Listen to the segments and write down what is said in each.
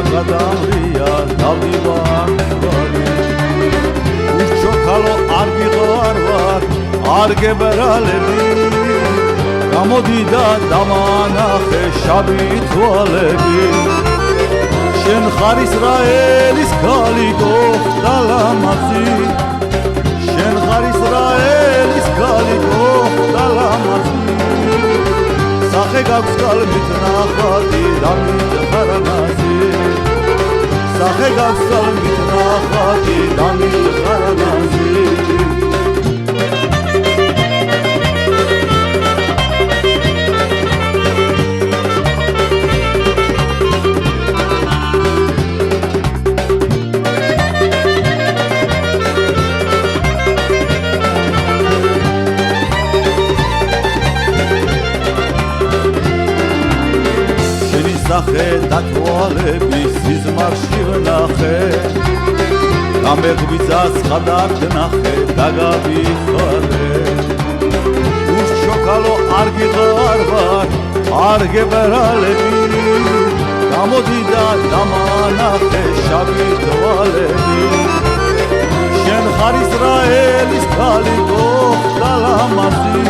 გადამრია დავდივარ უშჩოქალო არ გიყვარ ვარ არ გებრალები გამოდი და დამანახე შავი თვალები შენ ხარ ისრაელის ქალი გოხდა ლამაზი შენ ხარ ისრაელის ქალი გოხდა ლამაზი სახე გაქვს გალმით ნახატი და მითხარ ნაზი სახე გაქვს გალმით ნახატი და მითხარ ნაზი სახე და თვალები სიზმარში ვნახე გამეღვიძას ხადად ნახე დაგავიხარე უშჩოქალო არ გიყვარ ვარ არ გებრალები გამოდი და დამანახე შავი თვალები შენ ხარ ისრაელის ქალი გოხდა ლამაზი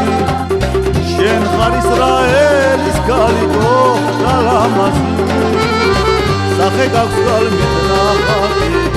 შენ ხარ ისრაელის ქალი გოხდა ლამაზი სახე გაქვს გალმით ნახატი